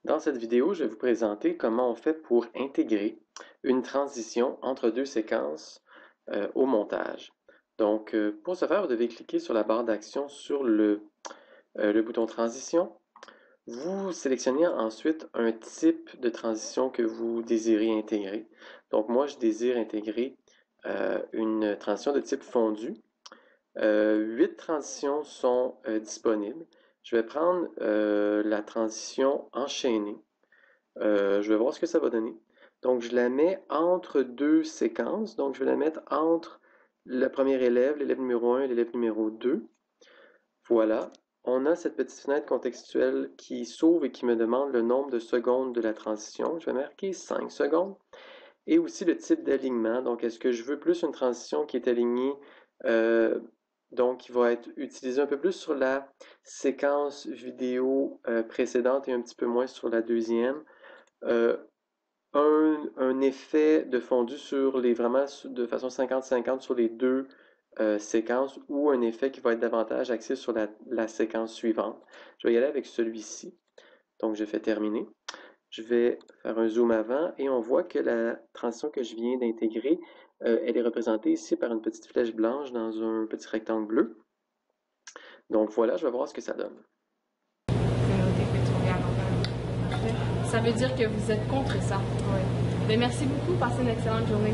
Dans cette vidéo, je vais vous présenter comment on fait pour intégrer une transition entre deux séquences au montage. Donc, pour ce faire, vous devez cliquer sur la barre d'action sur le bouton transition. Vous sélectionnez ensuite un type de transition que vous désirez intégrer. Donc, moi, je désire intégrer une transition de type fondu. 8 transitions sont disponibles. Je vais prendre la transition enchaînée. Je vais voir ce que ça va donner. Donc, je la mets entre deux séquences. Donc, je vais la mettre entre le premier élève, l'élève numéro 1 et l'élève numéro 2. Voilà. On a cette petite fenêtre contextuelle qui s'ouvre et qui me demande le nombre de secondes de la transition. Je vais marquer 5 secondes. Et aussi le type d'alignement. Donc, est-ce que je veux plus une transition qui est alignée, euh, donc qui va être utilisée un peu plus sur la séquence vidéo précédente et un petit peu moins sur la deuxième? Euh, un effet de fondu sur vraiment de façon 50-50 sur les deux séquences ou un effet qui va être davantage axé sur la séquence suivante. Je vais y aller avec celui-ci. Donc, je fais terminer. Je vais faire un zoom avant et on voit que la transition que je viens d'intégrer, elle est représentée ici par une petite flèche blanche dans un petit rectangle bleu. Donc voilà, je vais voir ce que ça donne. C'est noté que tu regardes encore. Parfait. Ça veut dire que vous êtes contre ça. Oui. Ben, merci beaucoup. Passez une excellente journée.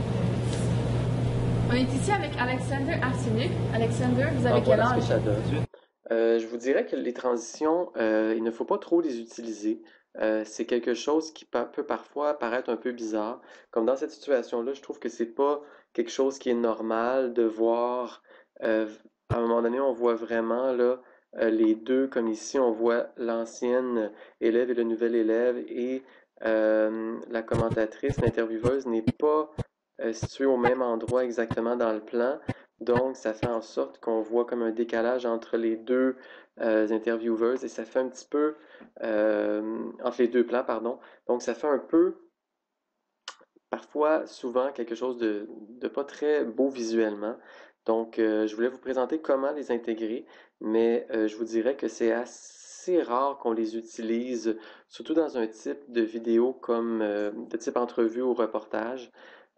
On est ici avec Alexander Arsenik. Alexander, vous avez quel Voilà ce que âge? ça donne. Je vous dirais que les transitions, il ne faut pas trop les utiliser. C'est quelque chose qui peut parfois paraître un peu bizarre. Comme dans cette situation-là, je trouve que c'est pas quelque chose qui est normal de voir. euh, à un moment donné, on voit vraiment là les deux, comme ici, on voit l'ancienne élève et le nouvel élève et la commentatrice, l'intervieweuse n'est pas située au même endroit exactement dans le plan. Donc, ça fait en sorte qu'on voit comme un décalage entre les deux intervieweuses et ça fait un petit peu, entre les deux plans, pardon. Donc, ça fait un peu, parfois, souvent, quelque chose de pas très beau visuellement. Donc, je voulais vous présenter comment les intégrer, mais je vous dirais que c'est assez rare qu'on les utilise, surtout dans un type de vidéo comme de type entrevue ou reportage.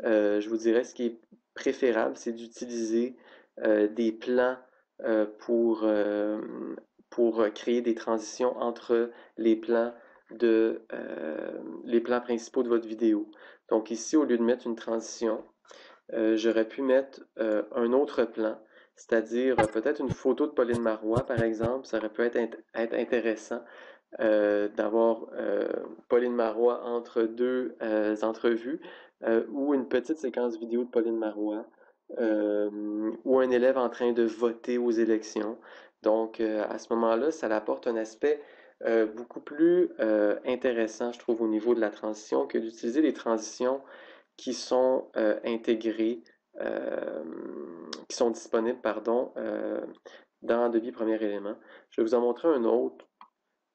Je vous dirais ce qui est préférable, c'est d'utiliser des plans pour, pour créer des transitions entre les plans les plans principaux de votre vidéo. Donc ici, au lieu de mettre une transition, j'aurais pu mettre un autre plan, c'est-à-dire peut-être une photo de Pauline Marois, par exemple. Ça aurait pu être intéressant d'avoir Pauline Marois entre deux entrevues ou une petite séquence vidéo de Pauline Marois ou un élève en train de voter aux élections. Donc, à ce moment-là, ça apporte un aspect beaucoup plus intéressant, je trouve, au niveau de la transition que d'utiliser les transitions qui sont intégrées, euh, qui sont disponibles, pardon, dans Adobe Premier Élément. Je vais vous en montrer un autre.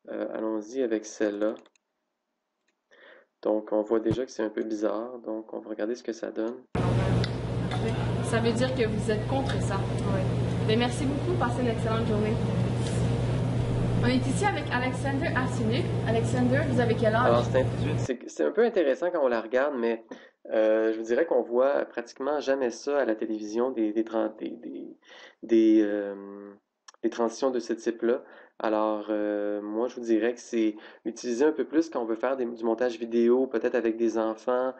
Allons-y avec celle-là. Donc, on voit déjà que c'est un peu bizarre. Donc, on va regarder ce que ça donne. Parfait. Ça veut dire que vous êtes contre ça. Oui. Ben, merci beaucoup. Passez une excellente journée. On est ici avec Alexander Arsenik. Alexander, vous avez quel âge? Alors, c'est un peu intéressant quand on la regarde, mais je vous dirais qu'on voit pratiquement jamais ça à la télévision, des, des transitions de ce type-là. Alors, moi, je vous dirais que c'est utilisé un peu plus quand on veut faire du montage vidéo, peut-être avec des enfants,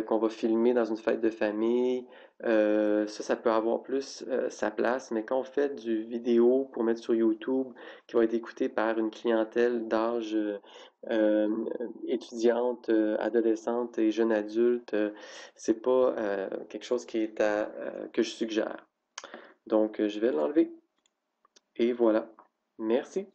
qu'on va filmer dans une fête de famille. Ça peut avoir plus sa place, mais quand on fait du vidéo pour mettre sur YouTube, qui va être écouté par une clientèle d'âge euh, étudiante, adolescente et jeune adulte, c'est pas quelque chose que je suggère. Donc, je vais l'enlever. Et voilà. Merci.